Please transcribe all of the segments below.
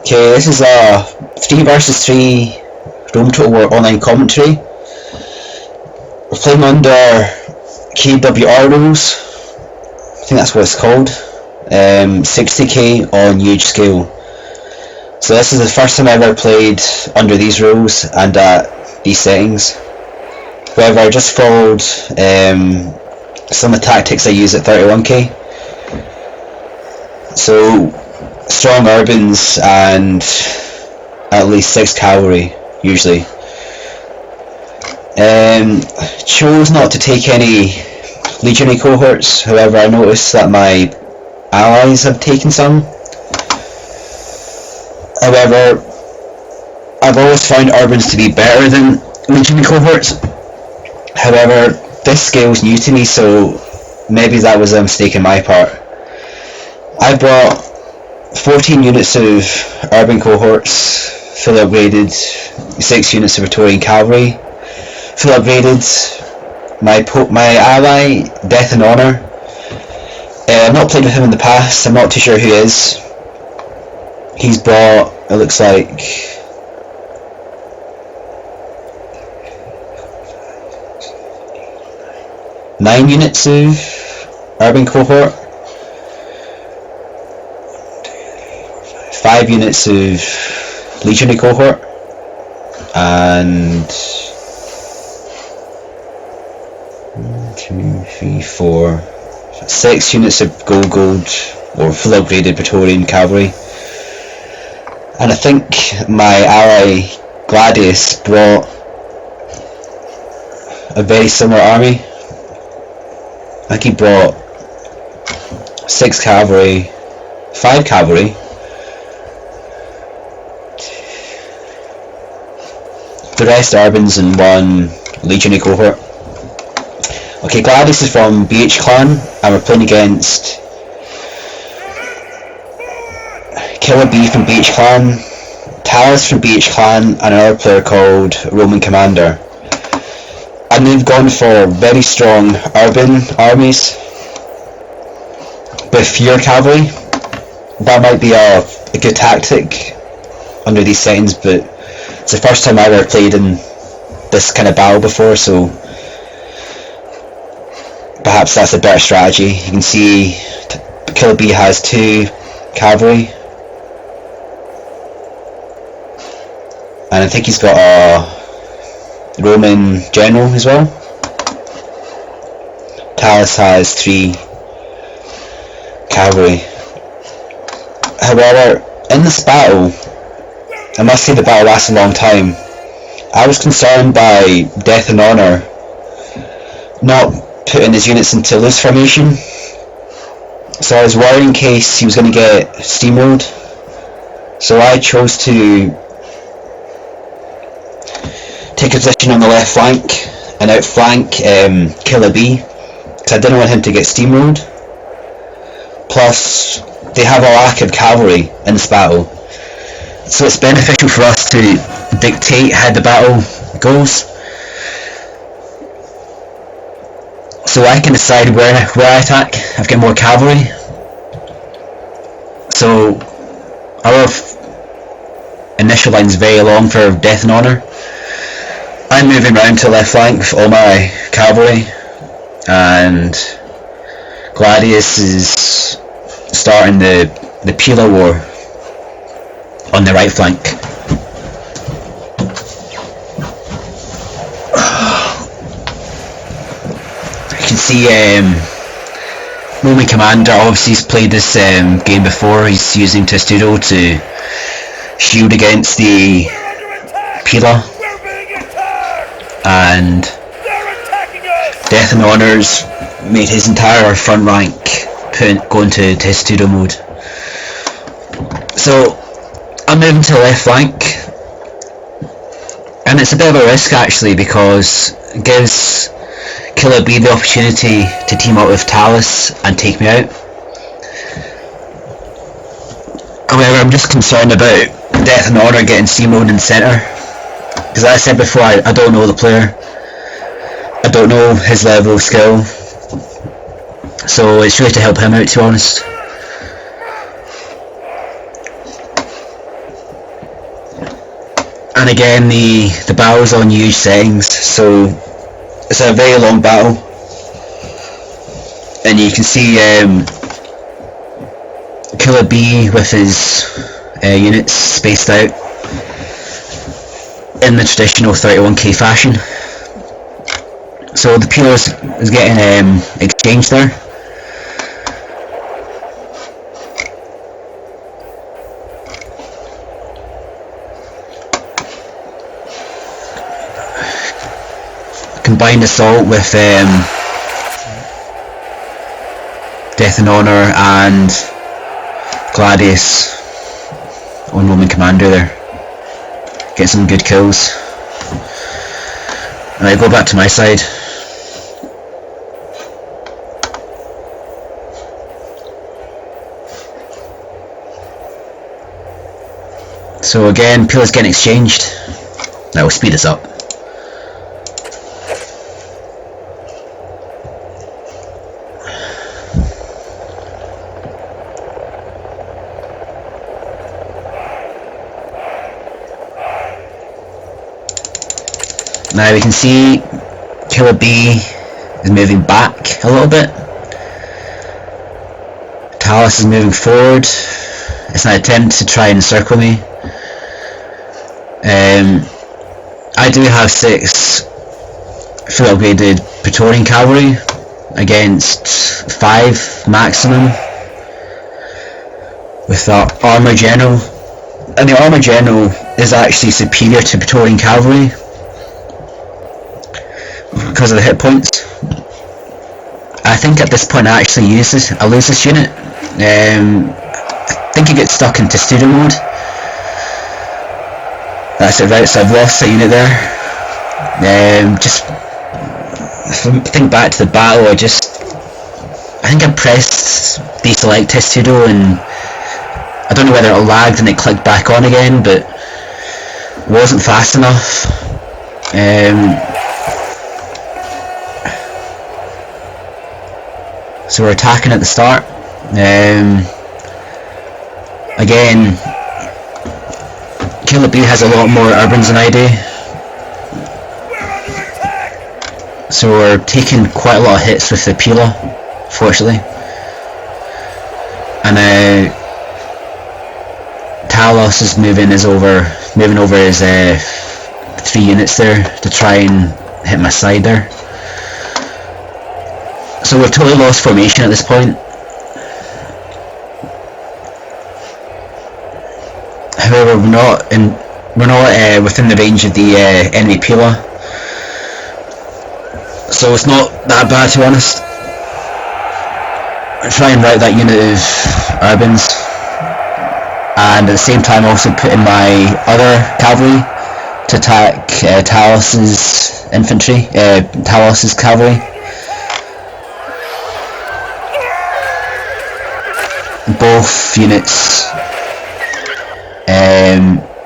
Okay, this is a 3 versus 3 Rome Total War online commentary. We're playing under KWR rules. I think that's what it's called. 60k on huge scale. So this is the first time I ever played under these rules and at these settings. However, I just followed some of the tactics I use at 31k. So strong urbans and at least 6 cavalry usually. Chose not to take any legionary cohorts, however I noticed that my allies have taken some. However, I've always found urbans to be better than legionary cohorts. However, this scale is new to me, so maybe that was a mistake on my part. I brought 14 units of urban cohorts, fully upgraded, 6 units of Praetorian cavalry, fully upgraded, my ally, Death and Honour. I've not played with him in the past, I'm not too sure who he is. He's brought, it looks like, nine units of urban cohort, 5 units of legionary cohort, and 1, 2, 3, 4, 6 units of gold or full upgraded Praetorian cavalry. And I think my ally Gladius brought a very similar army. I think he brought 6 cavalry, 5 cavalry, the rest urbans and 1 legionary cohort. Okay, Gladius is from BH Clan and we're playing against Killer B from BH Clan, Talus from BH Clan, and another player called Roman Commander. And they've gone for very strong urban armies with fewer cavalry. That might be a good tactic under these settings, but it's the first time I ever played in this kind of battle before, so perhaps that's a better strategy. You can see Killer B has 2 cavalry, and I think he's got a Roman general as well. Talus has 3 cavalry. However, in this battle, I must say the battle lasted a long time. I was concerned by Death and Honour not putting his units into loose formation, so I was worried in case he was going to get steamrolled. So I chose to take a position on the left flank and outflank Killer B, because I didn't want him to get steamrolled. Plus, they have a lack of cavalry in this battle, so it's beneficial for us to dictate how the battle goes, so I can decide where I attack. I've got more cavalry, so our initial line's very long for Death and Honour. I'm moving round to the left flank with all my cavalry, and Gladius is starting the Pila War on the right flank. You can see Roman Commander obviously has played this game before. He's using Testudo to shield against the Pila, and Death and Honour's made his entire front rank go into Testudo mode. So I'm moving to the left flank, and it's a bit of a risk actually, because it gives Killer B the opportunity to team up with Talus and take me out. However, I'm just concerned about Death and Honour getting steamrolled in the centre, because as I said before, I don't know the player, I don't know his level of skill, so it's really to help him out, to be honest. And again, the battle's on huge settings, so it's a very long battle. And you can see Killer B with his units spaced out in the traditional 31k fashion. So the Peeler is getting exchanged there. Combined assault with Death and Honor and Gladius on Roman Commander there. Get some good kills. Alright, go back to my side. So again, Peeler's getting exchanged. That will speed us up. Now we can see Killer B is moving back a little bit. Talos is moving forward. It's an attempt to try and encircle me. I do have 6 fully upgraded Praetorian Cavalry against 5 maximum with the Armour General. And the Armour General is actually superior to Praetorian Cavalry because of the hit points. I think at this point I actually lose this unit. I think it gets stuck into student mode. That's it, right, so I've lost a unit there. Just if I think back to the battle, I think I pressed deselect testudo and I don't know whether it lagged and it clicked back on again, but it wasn't fast enough. So we're attacking at the start. Again, Killer B has a lot more urbans than I do, so we're taking quite a lot of hits with the Peeler, fortunately. And Talos is moving over his 3 units there to try and hit my side there. So we've totally lost formation at this point. However, we're not within the range of the enemy Peeler, so it's not that bad, to be honest. I try and rout that unit of urbans, and at the same time also put in my other cavalry to attack Talos's infantry, Talos's cavalry. Both units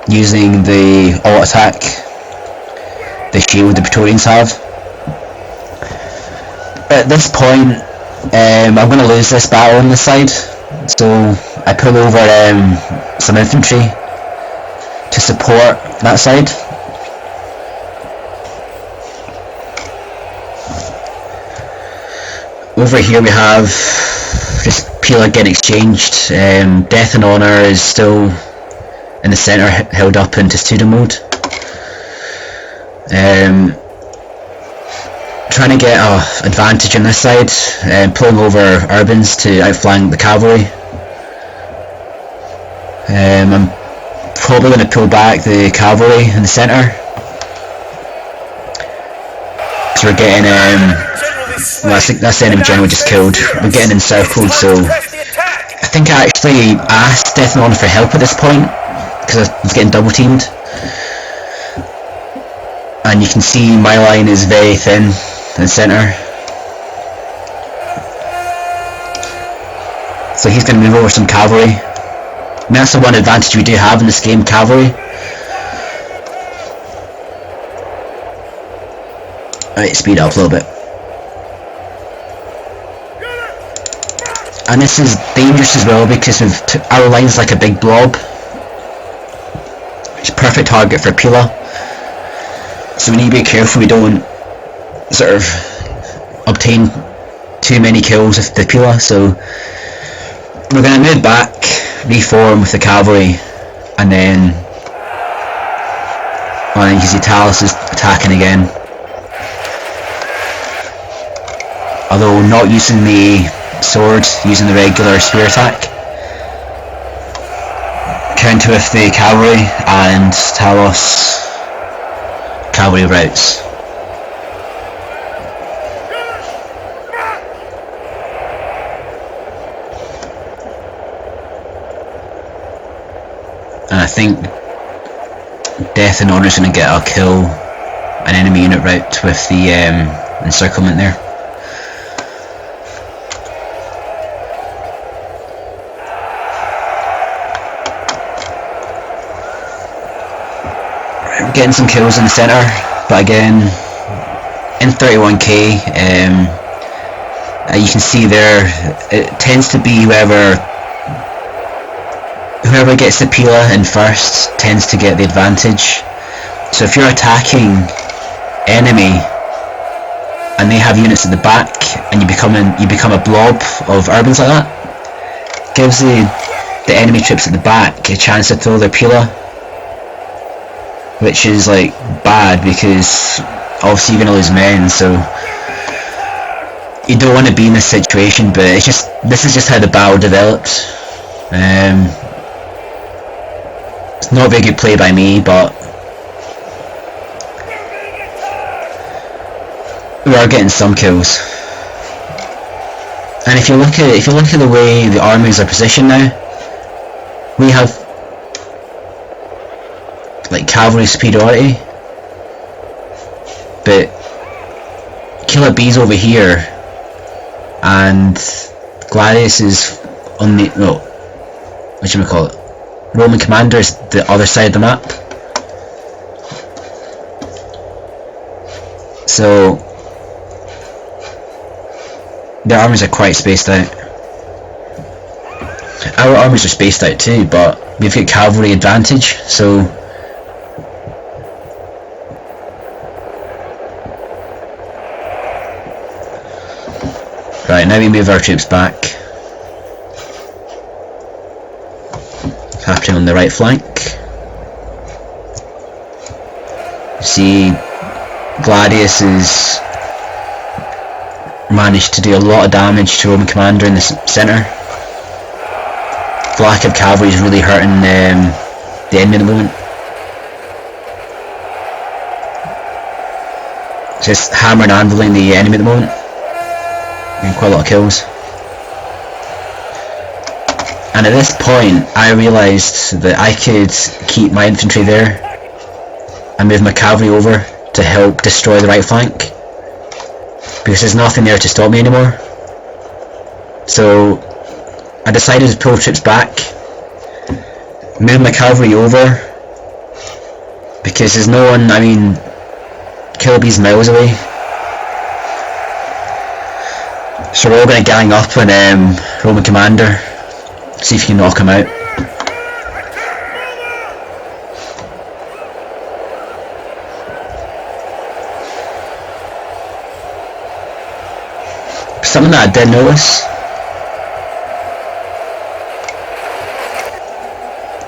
using the auto attack, the shield the Praetorians have. At this point, I'm going to lose this battle on this side, so I pull over some infantry to support that side. Over here we have just Peeler getting exchanged. Death and Honor is still in the centre, held up into student mode. Trying to get an advantage on this side, pulling over urbans to outflank the cavalry. I'm probably going to pull back the cavalry in the centre, because we're getting well, I think that's the enemy general just killed. We're getting encircled, so I think I actually asked Death and Honor for help at this point because I was getting double teamed. And you can see my line is very thin in the centre, so he's going to move over some cavalry. And that's the one advantage we do have in this game, cavalry. Alright, speed up a little bit. And this is dangerous as well because our line's like a big blob. It's a perfect target for Pila. So we need to be careful we don't sort of obtain too many kills with the Pila. So we're going to move back, reform with the cavalry, and then you can see Talus is attacking again. Although not using the sword, using the regular spear attack. Counter with the cavalry, and Talos cavalry routes. And I think Death and Honor is going to get a kill an enemy unit route with the encirclement there. We're getting some kills in the centre, but again, in 31k, you can see there, it tends to be whoever gets the Pila in first tends to get the advantage. So if you're attacking enemy and they have units at the back and you become a blob of urbans like that, gives the enemy troops at the back a chance to throw their Pila, which is like bad because obviously you're going to lose men, so you don't want to be in this situation. But this is just how the battle developed. It's not a very good play by me, but we are getting some kills. And if you look at the way the armies are positioned now, we have like cavalry superiority, but Killer B's over here and Gladius is on the Roman commander is the other side of the map. So their armies are quite spaced out. Our armies are spaced out too, but we've got cavalry advantage, so right, now we move our troops back. It's happening on the right flank. See, Gladius has managed to do a lot of damage to Roman commander in the centre. The lack of cavalry is really hurting the enemy at the moment. Just hammer and anviling the enemy at the moment. Getting quite a lot of kills. And at this point I realised that I could keep my infantry there and move my cavalry over to help destroy the right flank, because there's nothing there to stop me anymore. So I decided to pull troops back, move my cavalry over, because there's no one, Kilby's miles away. So we're all going to gang up on Roman commander, see if you can knock him out. Something that I did notice,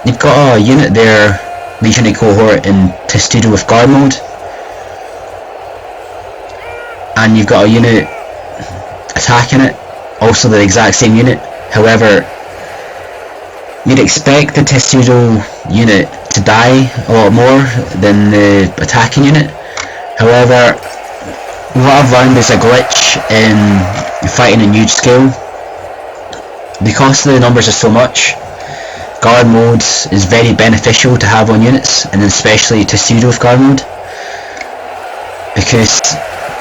you've got a unit there, Legionary Cohort in Testudo with guard mode, and you've got a unit attacking it, also the exact same unit. However, you'd expect the Testudo unit to die a lot more than the attacking unit. However, what I've learned is a glitch in fighting in huge scale. Because the numbers are so much, guard mode is very beneficial to have on units, and especially Testudo with guard mode, because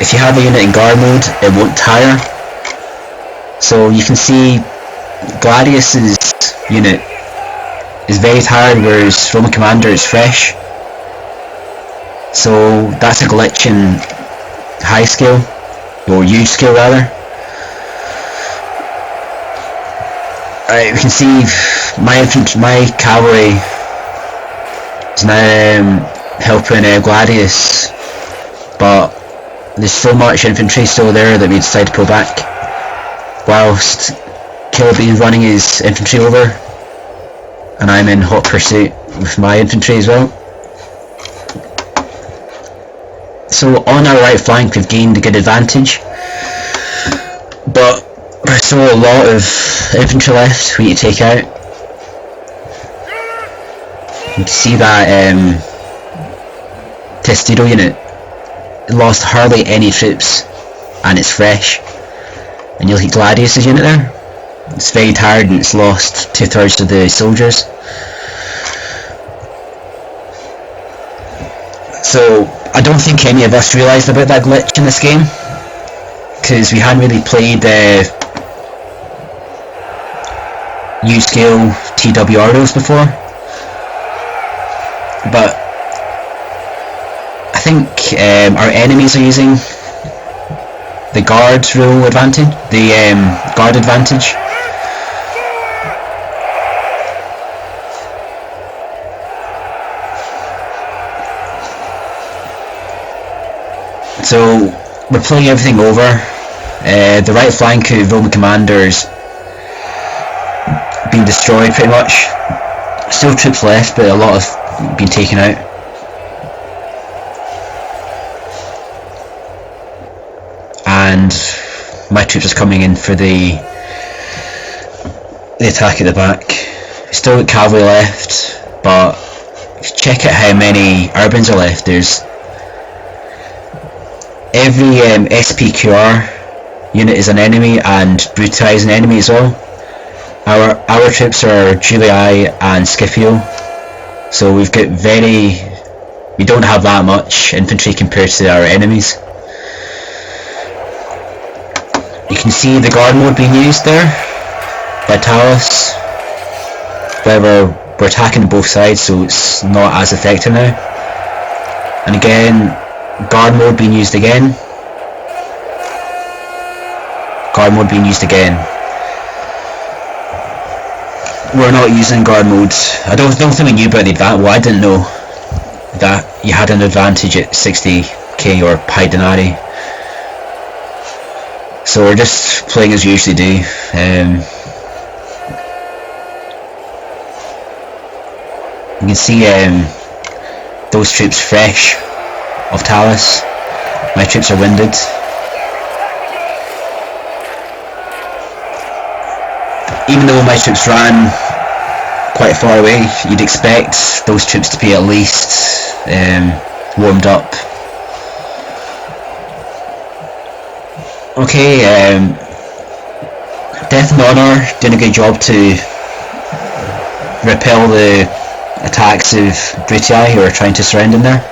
if you have a unit in guard mode it won't tire. So you can see Gladius's unit is very tired, whereas Roman commander is fresh. So that's a glitch in high scale, or huge scale rather. Alright, we can see my cavalry is now helping Gladius, but there's so much infantry still there that we decide to pull back, whilst Killer Bean's running his infantry over, and I'm in hot pursuit with my infantry as well. So on our right flank we've gained a good advantage, but there's still a lot of infantry left we need to take out. You can see that Testudo unit lost hardly any troops, and it's fresh. And you look at Gladius' unit there, it's very tired and it's lost 2/3 of the soldiers. So I don't think any of us realised about that glitch in this game, because we hadn't really played U-scale TWR before. But I think our enemies are using the guard rule advantage, the guard advantage. So we're pulling everything over. The right flank of Roman commanders been destroyed pretty much. Still troops left, but a lot have been taken out. And my troops are coming in for the attack at the back. Still got cavalry left, but if you check out how many urbans are left, there's every SPQR unit is an enemy, and Brutai is an enemy as well. Our troops are Julii and Scipio, so we don't have that much infantry compared to our enemies. You can see the guard mode being used there by Talus. However, we're attacking both sides, so it's not as effective now. And again, guard mode being used again. Guard mode being used again. We're not using guard mode. I don't think we knew about the advantage. Well, I didn't know that you had an advantage at 60k or high denarii. So we're just playing as we usually do. You can see those troops fresh of Talus. My troops are winded. Even though my troops ran quite far away, you'd expect those troops to be at least warmed up. Okay, Death and Honor doing a good job to repel the attacks of Brutii who are trying to surround him there.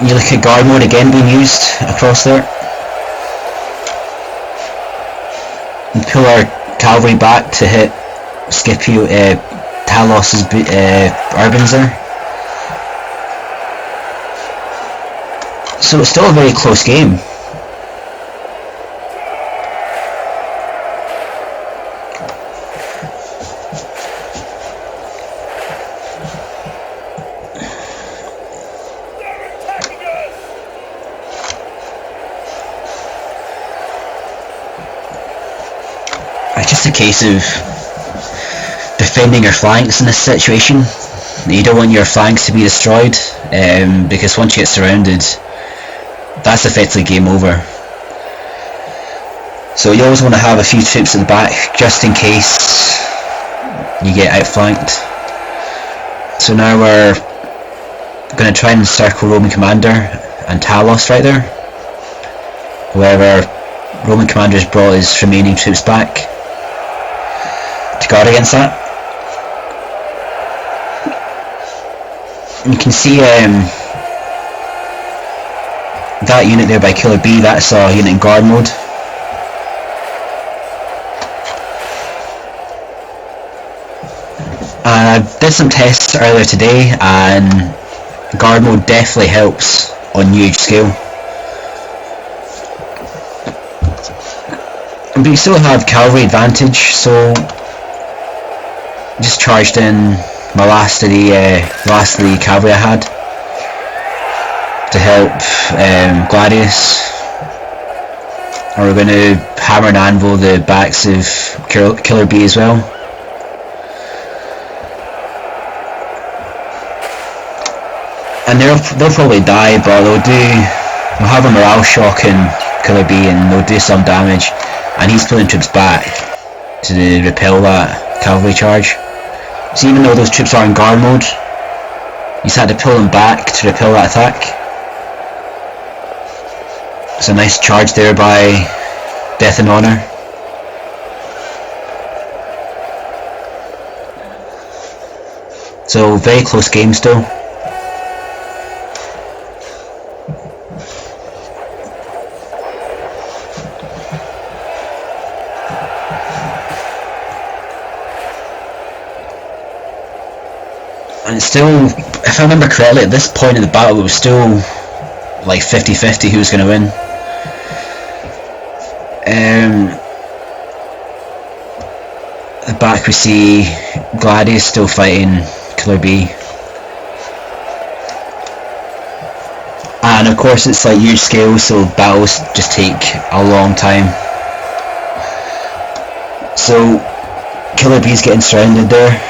You look at guard mode again being used across there. And pull our cavalry back to hit Scipio, Talos's urbans there. So it's still a very close game. It's just a case of defending your flanks in this situation. You don't want your flanks to be destroyed, because once you get surrounded, that's effectively game over. So you always want to have a few troops at the back just in case you get outflanked. So now we're going to try and encircle Roman Commander and Talos right there. However, Roman Commander's brought his remaining troops back to guard against that. And you can see that unit there by Killer B, that's a unit in guard mode. I did some tests earlier today, and guard mode definitely helps on huge scale. But you still have cavalry advantage, so just charged in my last of the cavalry I had to help Gladius. And we're going to hammer and anvil the backs of Killer Bee as well. And they'll probably die, but they'll have a morale shock in Killer Bee and they'll do some damage. And he's pulling troops back to repel that cavalry charge. So even though those troops are in guard mode, you just had to pull them back to repel that attack. It's a nice charge there by Death and Honor. So very close game still. And it's still, if I remember correctly, at this point in the battle it was still like 50-50 who was going to win. At the back we see Gladius still fighting Killer Bee. And of course it's like huge scale, so battles just take a long time. So Killer Bee's getting surrounded there.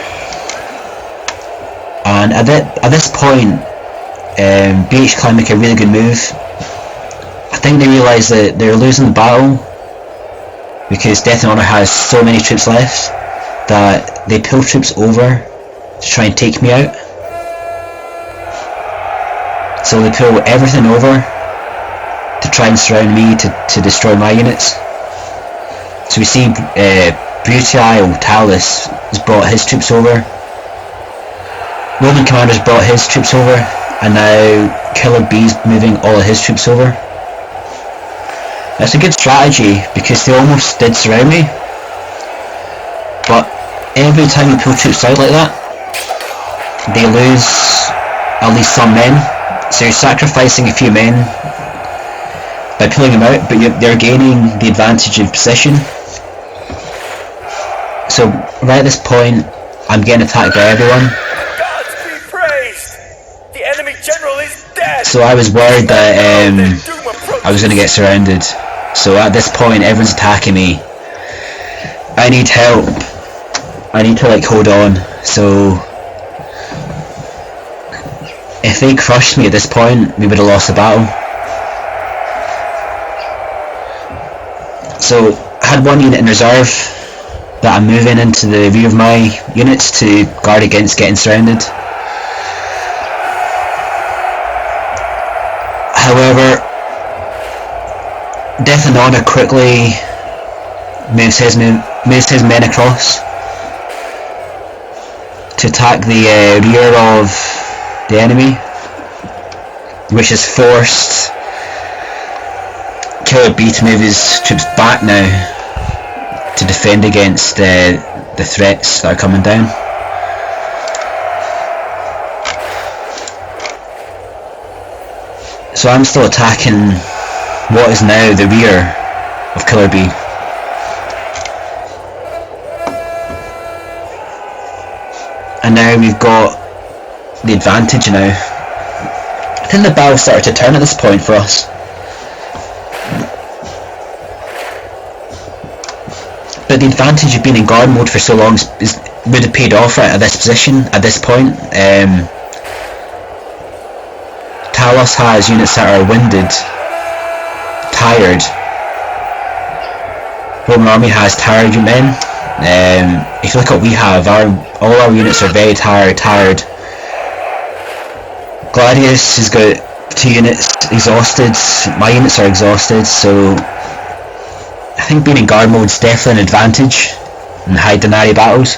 And at this point, BH Clan make a really good move. I think they realise that they're losing the battle because Death and Honor has so many troops left that they pull troops over to try and take me out. So they pull everything over to try and surround me to destroy my units. So we see Brutile Talus has brought his troops over. Roman Commander's brought his troops over, and now Killer Bee's moving all of his troops over. That's a good strategy because they almost did surround me, but every time you pull troops out like that, they lose at least some men, so you're sacrificing a few men by pulling them out, but they're gaining the advantage of position. So right at this point, I'm getting attacked by everyone. So I was worried that I was going to get surrounded. So at this point everyone's attacking me. I need help. I need to like hold on. So if they crushed me at this point, we would have lost the battle. So I had one unit in reserve that I'm moving into the rear of my units to guard against getting surrounded. However, Death and Honor quickly moves his men across to attack the rear of the enemy, which has forced Killer Bee to move his troops back now to defend against the threats that are coming down. So I'm still attacking what is now the rear of Killer Bee. And now we've got the advantage now. I think the battle started to turn at this point for us. But the advantage of being in guard mode for so long would have paid off right at this position, at this point. Talos has units that are winded, tired. Roman Army has tired men. If you look at what we have, all our units are very tired. Gladius has got 2 units exhausted, my units are exhausted, so I think being in guard mode is definitely an advantage in high denial battles.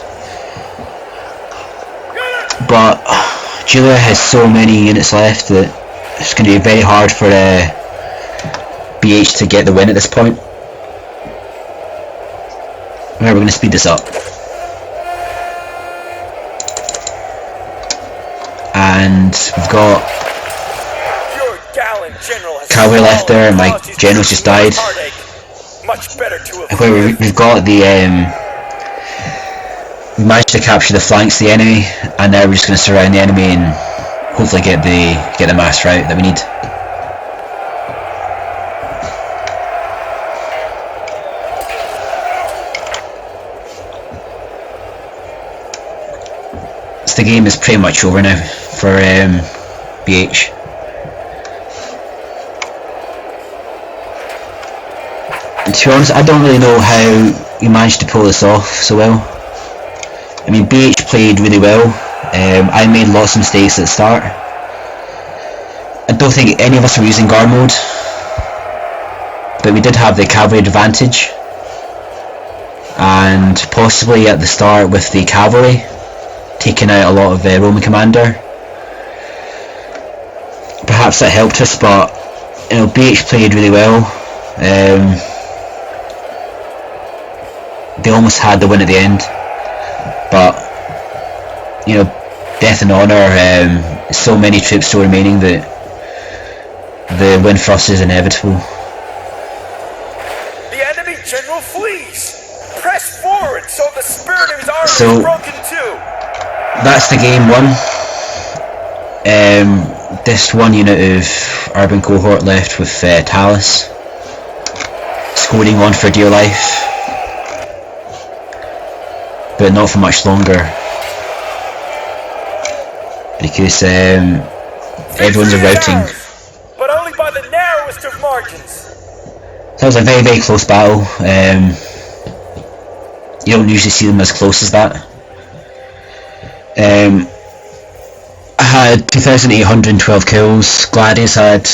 But Julia has so many units left that it's going to be very hard for BH to get the win at this point. Right, we're going to speed this up. And we've got cavalry left there, and my general's just died. Where we've got the We managed to capture the flanks of the enemy, and now we're just going to surround the enemy and hopefully get the mass route that we need. So the game is pretty much over now for BH. And to be honest, I don't really know how we managed to pull this off so well. I mean, BH played really well. I made lots of mistakes at the start. I don't think any of us were using guard mode, but we did have the cavalry advantage, and possibly at the start with the cavalry taking out a lot of Roman commander, perhaps that helped us. But you know, BH played really well. They almost had the win at the end, but you know, death and honour, so many troops still remaining that the win for us is inevitable. The enemy general flees! Press forward so the spirit of his army is broken too! That's the game won. This one unit of urban cohort left with Talus, scoring on for dear life, but not for much longer, because everyone's routing. But only by the narrowest of margins. That was a very, very close battle. You don't usually see them as close as that. I had 2,812 kills. Gladius had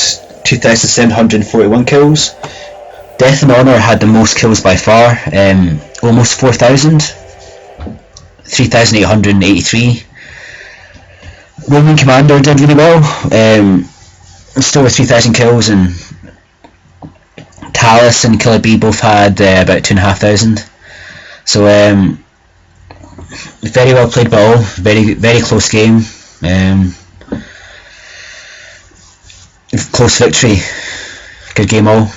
2,741 kills. Death and Honour had the most kills by far, almost 4,000. 3,883. Roman Commander did really well, still with 3,000 kills, and Talus and Killer B both had about 2,500. So very well played by all, very, very close game, close victory, good game all.